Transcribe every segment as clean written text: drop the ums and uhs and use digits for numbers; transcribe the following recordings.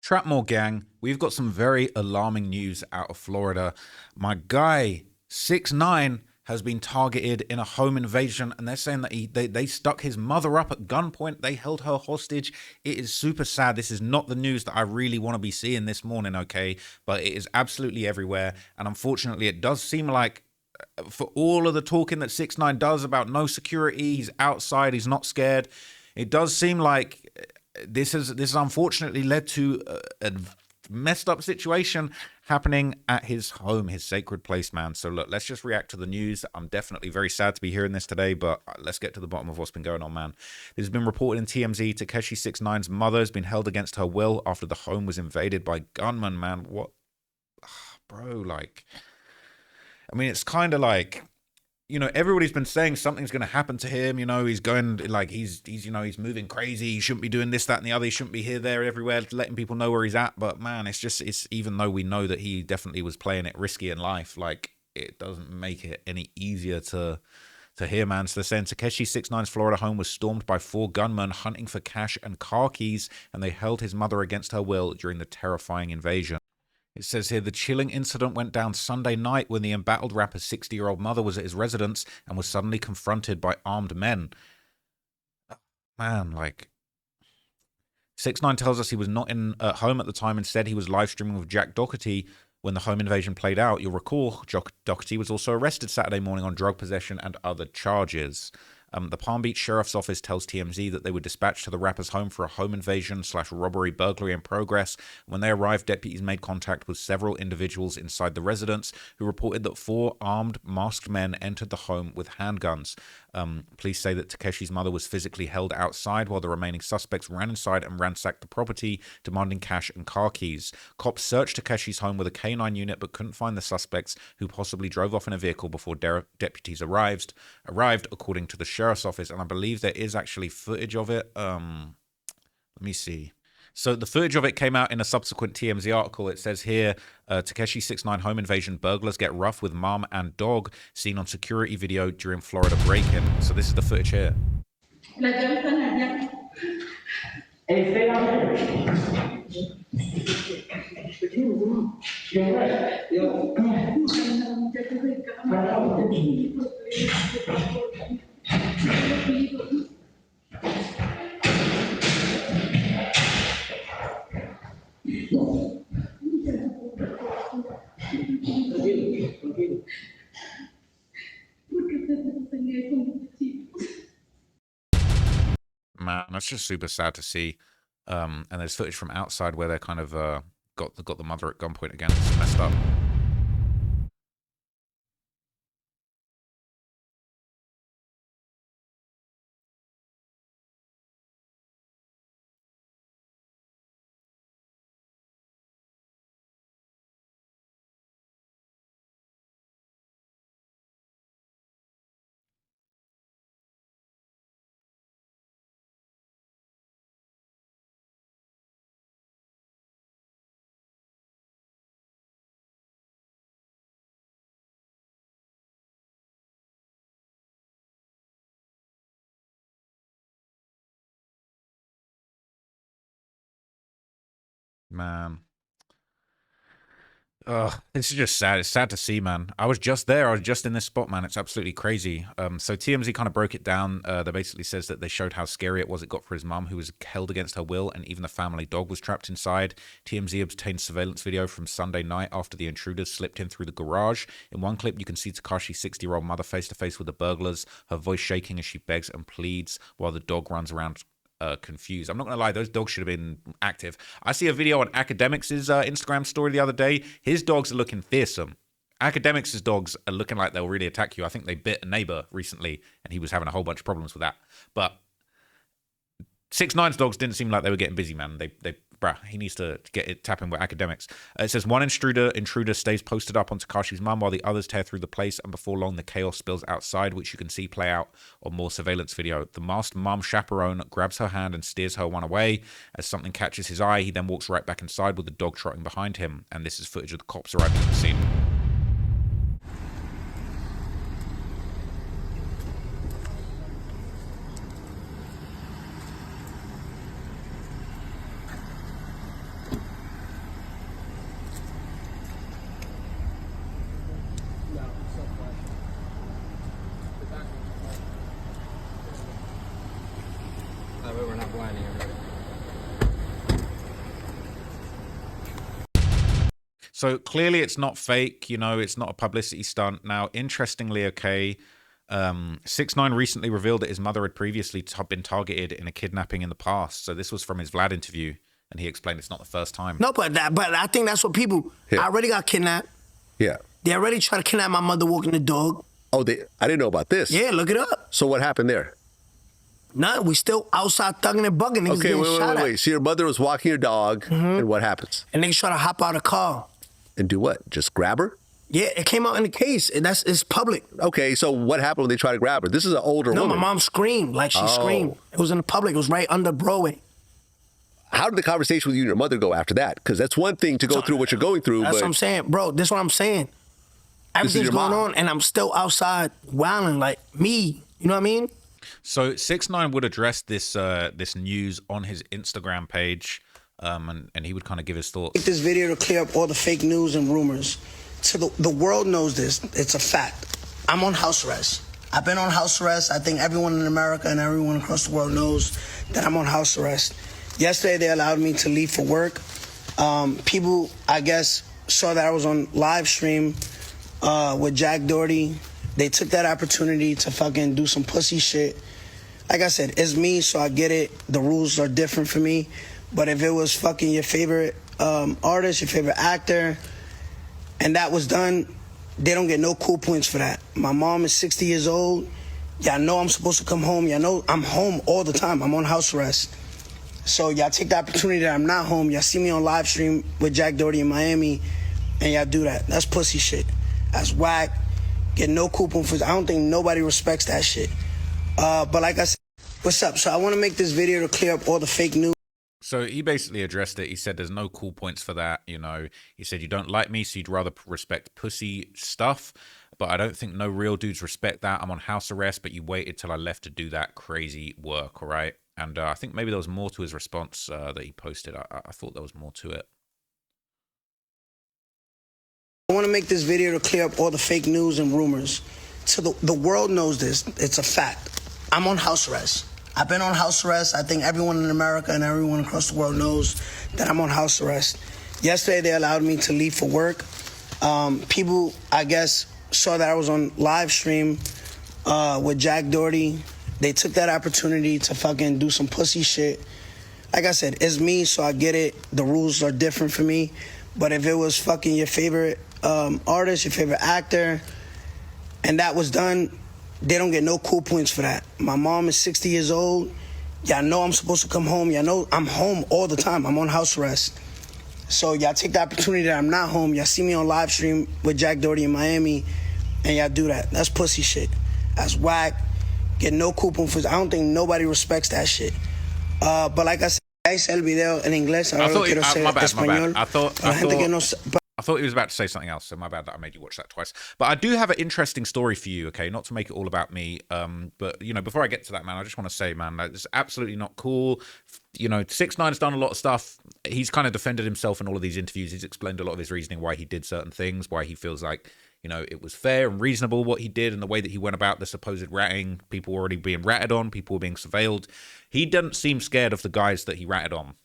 Trapmore gang, we've got some very alarming news out of Florida. My guy, 6ix9ine, has been targeted in a home invasion, and they're saying that they stuck his mother up at gunpoint. They held her hostage. It is super sad. This is not the news that I really want to be seeing this morning, okay? But it is absolutely everywhere, and unfortunately, it does seem like for all of the talking that 6ix9ine does about no security, he's outside, he's not scared. It does seem like this has unfortunately led to a messed up situation happening at his home, his sacred place, man. So look, let's just react to the news. I'm definitely very sad to be hearing this today, but let's get to the bottom of what's been going on, man. This has been reported in TMZ. Tekashi 6ix9ine's mother has been held against her will after the home was invaded by gunmen, man. What? Bro, like, I mean, it's kind of like, you know, everybody's been saying something's going to happen to him. You know, he's going like he's he's moving crazy. He shouldn't be doing this, that, and the other. He shouldn't be here, there, everywhere, letting people know where he's at. But man, it's even though we know that he definitely was playing it risky in life, like it doesn't make it any easier to hear, man. So they're saying Tekashi 6ix9ine's Florida home was stormed by 4 gunmen hunting for cash and car keys, and they held his mother against her will during the terrifying invasion. It says here, the chilling incident went down Sunday night when the embattled rapper's 60-year-old mother was at his residence and was suddenly confronted by armed men. Man, like, 6ix9ine tells us he was not at home at the time. Instead, he was live streaming with Jack Doherty when the home invasion played out. You'll recall Doherty was also arrested Saturday morning on drug possession and other charges. The Palm Beach Sheriff's Office tells TMZ that they were dispatched to the rapper's home for a home invasion / robbery burglary in progress. When they arrived, deputies made contact with several individuals inside the residence who reported that 4 armed, masked men entered the home with handguns. Police say that Tekashi's mother was physically held outside while the remaining suspects ran inside and ransacked the property, demanding cash and car keys. Cops searched Tekashi's home with a K9 unit but couldn't find the suspects, who possibly drove off in a vehicle before deputies arrived, according to the sheriff's office. And I believe there is actually footage of it. Let me see. So the footage of it came out in a subsequent TMZ article. It says here, Tekashi 6ix9ine home invasion, burglars get rough with mom and dog, seen on security video during Florida break-in. So this is the footage here. Hey, stay out Man, that's just super sad to see. And there's footage from outside where they're kind of got the mother at gunpoint again. It's messed up. Man. This is just sad. It's sad to see, man. I was just there. I was just in this spot, man. It's absolutely crazy. So TMZ kind of broke it down. They basically says that they showed how scary it was it got for his mum, who was held against her will, and even the family dog was trapped inside. TMZ obtained surveillance video from Sunday night after the intruders slipped in through the garage. In one clip, you can see Tekashi's 60-year-old mother face-to-face with the burglars, her voice shaking as she begs and pleads while the dog runs around confused. I'm not gonna lie, those dogs should have been active. I see a video on Academics' Instagram story the other day. His dogs are looking fearsome. Academics' dogs are looking like they'll really attack you. I think they bit a neighbor recently and he was having a whole bunch of problems with that. But 6ix9ine's dogs didn't seem like they were getting busy, man. Bruh, he needs to get it tapping with Academics. It says one intruder stays posted up on Tekashi's mum while the others tear through the place, and before long the chaos spills outside, which you can see play out on more surveillance video. The masked mum chaperone grabs her hand and steers her one away. As something catches his eye, he then walks right back inside with the dog trotting behind him, and this is footage of the cops arriving at the scene. So clearly it's not fake, you know, it's not a publicity stunt. Now, interestingly, okay, 6ix9ine recently revealed that his mother had previously been targeted in a kidnapping in the past. So this was from his Vlad interview, and he explained it's not the first time. No, but I think that's what people. Yeah. I already got kidnapped. Yeah. They already tried to kidnap my mother walking the dog. Oh, I didn't know about this. Yeah, look it up. So what happened there? None. We still outside thugging and bugging. Niggas Okay, getting shot at. wait. So your mother was walking your dog, and what happens? And niggas try to hop out of the car. And do what? Just grab her? Yeah, it came out in the case. And it's public. Okay, so what happened when they tried to grab her? This is an older No, woman. my mom screamed. Like, she screamed. It was in the public. It was right under Broadway. How did the conversation with you and your mother go after that? Because that's one thing to go through what you're going through. That's but what I'm saying. Bro, this is what I'm saying. Everything's your going mom. on, and I'm still outside wilding like me. You know what I mean? So 6ix9ine would address this this news on his Instagram page, and he would kind of give his thoughts. Make this video to clear up all the fake news and rumors. So the world knows this. It's a fact. I'm on house arrest. I've been on house arrest. I think everyone in America and everyone across the world knows that I'm on house arrest. Yesterday, they allowed me to leave for work. People, I guess, saw that I was on live stream with Jack Doherty. They took that opportunity to fucking do some pussy shit. Like I said, it's me, so I get it. The rules are different for me. But if it was fucking your favorite artist, your favorite actor, and that was done, they don't get no cool points for that. My mom is 60 years old. Y'all know I'm supposed to come home. Y'all know I'm home all the time. I'm on house arrest. So y'all take the opportunity that I'm not home. Y'all see me on live stream with Jack Doherty in Miami, and y'all do that. That's pussy shit. That's whack. Get no coupon for. I don't think nobody respects that shit. But like I said, what's up? So I want to make this video to clear up all the fake news. So he basically addressed it. He said there's no cool points for that. You know, he said you don't like me, so you'd rather respect pussy stuff. But I don't think no real dudes respect that. I'm on house arrest, but you waited till I left to do that crazy work, all right? And I think maybe there was more to his response that he posted. I thought there was more to it. I want to make this video to clear up all the fake news and rumors. So the world knows this. It's a fact. I'm on house arrest. I've been on house arrest. I think everyone in America and everyone across the world knows that I'm on house arrest. Yesterday, they allowed me to leave for work. People, I guess, saw that I was on live stream with Jack Doherty. They took that opportunity to fucking do some pussy shit. Like I said, it's me, so I get it. The rules are different for me. But if it was fucking your favorite artist, your favorite actor, and that was done, they don't get no cool points for that. My mom is 60 years old. Y'all know I'm supposed to come home. Y'all know I'm home all the time. I'm on house arrest. So y'all take the opportunity that I'm not home. Y'all see me on live stream with Jack Doherty in Miami, and y'all do that. That's pussy shit. That's whack. Get no coupon for. I don't think nobody respects that shit. But like I said, I hice el video en inglés. I thought, quiero ser my bad. español. I thought he was about to say something else, so my bad that I made you watch that twice. But I do have an interesting story for you, okay? Not to make it all about me, but, you know, before I get to that, man, I just want to say, man, like, it's absolutely not cool. You know, 6ix9ine's done a lot of stuff. He's kind of defended himself in all of these interviews. He's explained a lot of his reasoning why he did certain things, why he feels like, you know, it was fair and reasonable what he did and the way that he went about the supposed ratting. People were already being ratted on. People were being surveilled. He doesn't seem scared of the guys that he ratted on.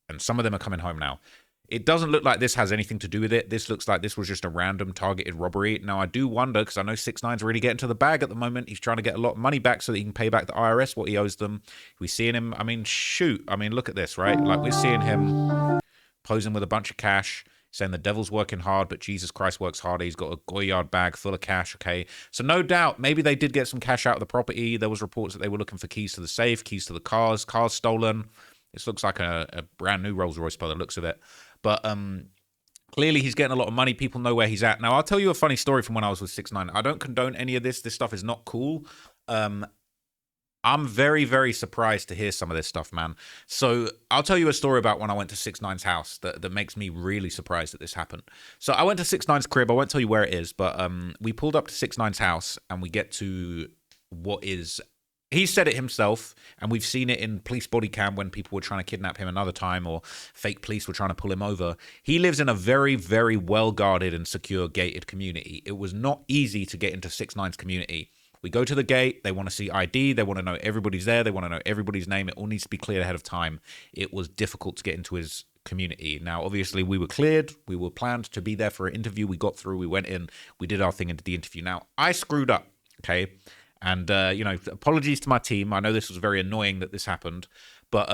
And some of them are coming home now. It doesn't look like this has anything to do with it. This looks like this was just a random targeted robbery. Now, I do wonder, because I know 6ix9ine's really getting to the bag at the moment. He's trying to get a lot of money back so that he can pay back the IRS what he owes them. We're seeing him, I mean, shoot. I mean, look at this, right? Like, we're seeing him posing with a bunch of cash, saying the devil's working hard, but Jesus Christ works harder. He's got a Goyard bag full of cash, okay? So no doubt, maybe they did get some cash out of the property. There was reports that they were looking for keys to the safe, keys to the cars stolen. This looks like a brand new Rolls Royce by the looks of it. But clearly he's getting a lot of money. People know where he's at. Now, I'll tell you a funny story from when I was with 6ix9ine. I don't condone any of this. This stuff is not cool. I'm very, very surprised to hear some of this stuff, man. So I'll tell you a story about when I went to 6ix9ine's house that makes me really surprised that this happened. So I went to 6ix9ine's crib. I won't tell you where it is, but we pulled up to 6ix9ine's house and we get to what is... He said it himself, and we've seen it in police body cam when people were trying to kidnap him another time or fake police were trying to pull him over. He lives in a very, very well-guarded and secure gated community. It was not easy to get into 6ix9ine's community. We go to the gate, they want to see ID, they want to know everybody's there, they want to know everybody's name. It all needs to be cleared ahead of time. It was difficult to get into his community. Now, obviously, we were cleared. We were planned to be there for an interview. We got through. We went in. We did our thing into the interview. Now, I screwed up, okay? And, apologies to my team. I know this was very annoying that this happened. But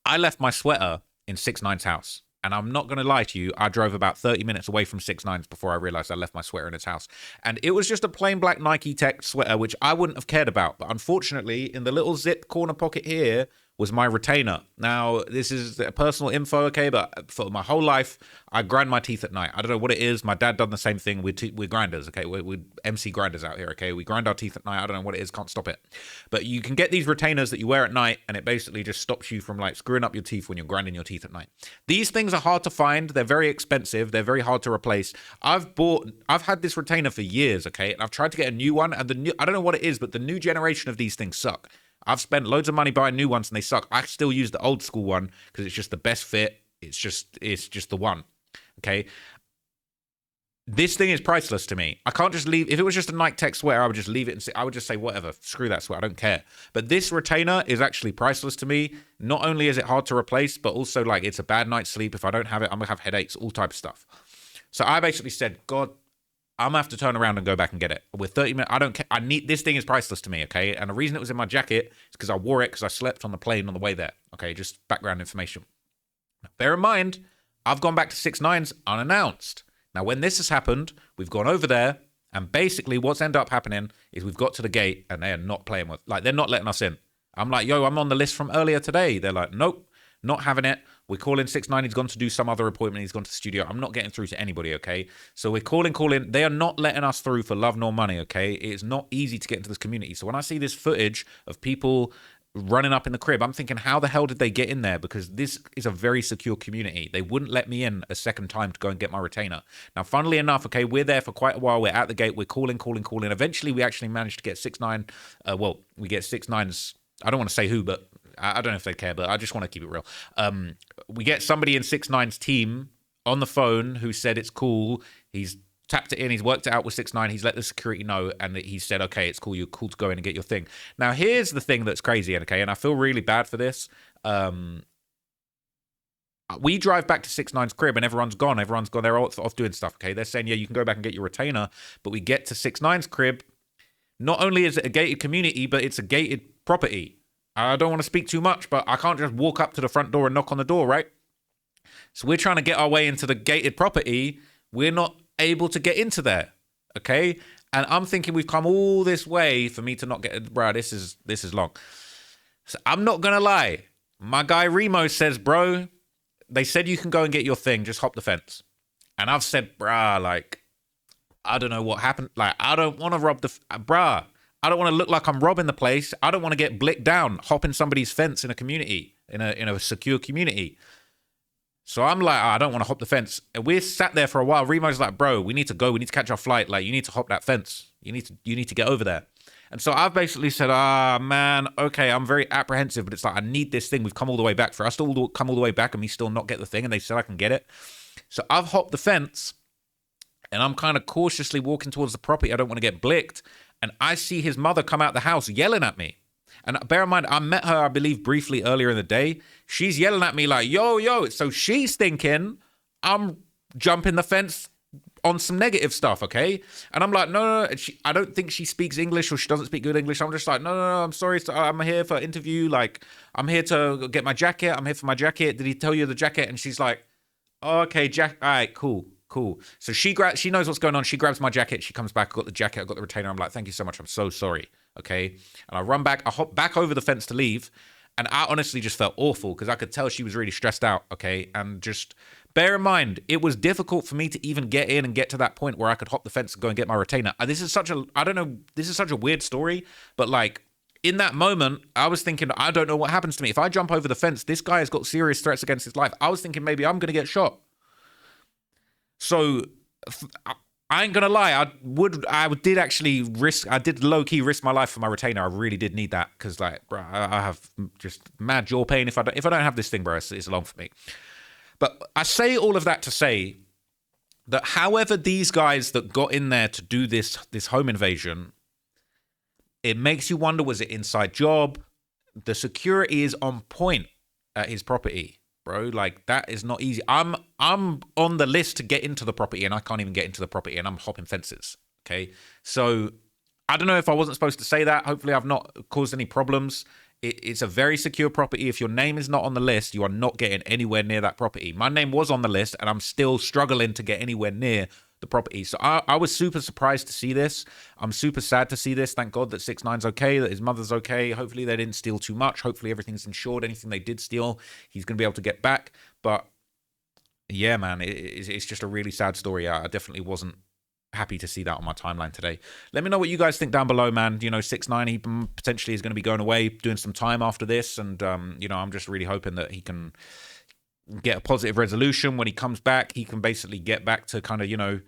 I left my sweater in 6ix9ine's house. And I'm not going to lie to you, I drove about 30 minutes away from 6ix9ine's before I realized I left my sweater in his house. And it was just a plain black Nike Tech sweater, which I wouldn't have cared about. But unfortunately, in the little zip corner pocket here was my retainer. Now, this is personal info, okay? But for my whole life, I grind my teeth at night. I don't know what it is. My dad done the same thing. We're grinders, okay? We're MC grinders out here, okay? We grind our teeth at night. I don't know what it is. Can't stop it. But you can get these retainers that you wear at night, and it basically just stops you from like screwing up your teeth when you're grinding your teeth at night. These things are hard to find. They're very expensive. They're very hard to replace. I've had this retainer for years, okay? And I've tried to get a new one, and I don't know what it is, but the new generation of these things suck. I've spent loads of money buying new ones and they suck. I still use the old school one because it's just the best fit. It's just the one. Okay. This thing is priceless to me. I can't just leave. If it was just a Nike Tech sweater, I would just leave it and I would just say, whatever, screw that sweater. I don't care. But this retainer is actually priceless to me. Not only is it hard to replace, but also like it's a bad night's sleep. If I don't have it, I'm going to have headaches, all type of stuff. So I basically said, God, I'm going to have to turn around and go back and get it. With 30 minutes, I don't care. This thing is priceless to me, okay? And the reason it was in my jacket is because I wore it because I slept on the plane on the way there, okay? Just background information. Now, bear in mind, I've gone back to 6ix9ine's unannounced. Now, when this has happened, we've gone over there, and basically what's ended up happening is we've got to the gate, and they are not playing with, like, they're not letting us in. I'm like, yo, I'm on the list from earlier today. They're like, nope, not having it. We're calling 6ix9ine. He's gone to do some other appointment. He's gone to the studio. I'm not getting through to anybody, okay? So we're calling. They are not letting us through for love nor money, okay? It's not easy to get into this community. So when I see this footage of people running up in the crib, I'm thinking, how the hell did they get in there? Because this is a very secure community. They wouldn't let me in a second time to go and get my retainer. Now, funnily enough, okay, we're there for quite a while. We're at the gate. We're calling. Eventually, we actually managed to get 6ix9ine. We get 6ix9ine's. I don't want to say who, but I don't know if they care, but I just want to keep it real. We get somebody in 6ix9ine's team on the phone who said it's cool. He's tapped it in. He's worked it out with 6ix9ine. He's let the security know, and he said, okay, it's cool. You're cool to go in and get your thing. Now, here's the thing that's crazy, okay, and I feel really bad for this. We drive back to 6ix9ine's crib, and everyone's gone. They're off doing stuff, okay? They're saying, yeah, you can go back and get your retainer, but we get to 6ix9ine's crib. Not only is it a gated community, but it's a gated property. I don't want to speak too much, but I can't just walk up to the front door and knock on the door, right? So we're trying to get our way into the gated property. We're not able to get into there, okay? And I'm thinking we've come all this way for me to not get... Bro, this is long. So I'm not going to lie. My guy Remo says, bro, they said you can go and get your thing. Just hop the fence. And I've said, bruh, like, I don't know what happened. Like, I don't want to rob the... Bruh. I don't want to look like I'm robbing the place. I don't want to get blicked down, hopping somebody's fence in a community, in a secure community. So I'm like, I don't want to hop the fence. And we're sat there for a while. Remo's like, bro, we need to go. We need to catch our flight. Like, you need to hop that fence. You need to get over there. And so I've basically said, man, okay, I'm very apprehensive, but it's like, I need this thing. We've come all the way back. For us to come all the way back and me still not get the thing, and they said I can get it. So I've hopped the fence, and I'm kind of cautiously walking towards the property. I don't want to get blicked. And I see his mother come out the house yelling at me. And bear in mind, I met her, I believe, briefly earlier in the day. She's yelling at me like, yo. So she's thinking I'm jumping the fence on some negative stuff, okay? And I'm like, no. I don't think she speaks English, or she doesn't speak good English. I'm just like, no, I'm sorry. I'm here for an interview. Like, I'm here to get my jacket. I'm here for my jacket. Did he tell you the jacket? And she's like, oh, okay, all right, cool. So she knows what's going on. She grabs my jacket. She comes back. I got the jacket. I got the retainer. I'm like, thank you so much. I'm so sorry. Okay. And I run back. I hop back over the fence to leave. And I honestly just felt awful because I could tell she was really stressed out. Okay. And just bear in mind, it was difficult for me to even get in and get to that point where I could hop the fence and go and get my retainer. This is such a weird story, but like, in that moment, I was thinking, I don't know what happens to me. If I jump over the fence, this guy has got serious threats against his life. I was thinking maybe I'm going to get shot. So I ain't gonna lie, I did low-key risk my life for my retainer. I really did need that because, like, bro, I have just mad jaw pain if I don't have this thing, bro. It's long for me. But I say all of that to say that however these guys that got in there to do this home invasion, it makes you wonder, was it inside job? The security is on point at his property. bro. Like, that is not easy. I'm on the list to get into the property, and I can't even get into the property, and I'm hopping fences. Okay, so I don't know if I wasn't supposed to say that. Hopefully, I've not caused any problems. It's a very secure property. If your name is not on the list, you are not getting anywhere near that property. My name was on the list, and I'm still struggling to get anywhere near the property. So I was super surprised to see this. I'm super sad to see this. Thank God that 6ix9ine's okay, that his mother's okay. Hopefully they didn't steal too much. Hopefully everything's insured. Anything they did steal, he's going to be able to get back. But yeah, man, it's just a really sad story. I definitely wasn't happy to see that on my timeline today. Let me know what you guys think down below, man. You know, 6ix9ine, he potentially is going to be going away, doing some time after this. And, you know, I'm just really hoping that he can get a positive resolution. When he comes back, he can basically get back to kind of, you know,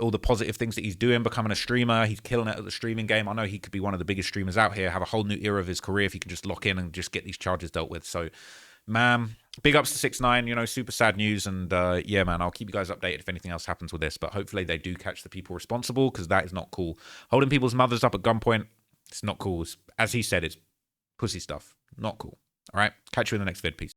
all the positive things that he's doing, becoming a streamer. He's killing it at the streaming game. I know he could be one of the biggest streamers out here, have a whole new era of his career if he can just lock in and just get these charges dealt with. So, man, big ups to 6ix9ine, you know, super sad news. And yeah, man, I'll keep you guys updated if anything else happens with this. But hopefully they do catch the people responsible, because that is not cool. Holding people's mothers up at gunpoint, it's not cool. As he said, it's pussy stuff. Not cool. All right, catch you in the next vid. Peace.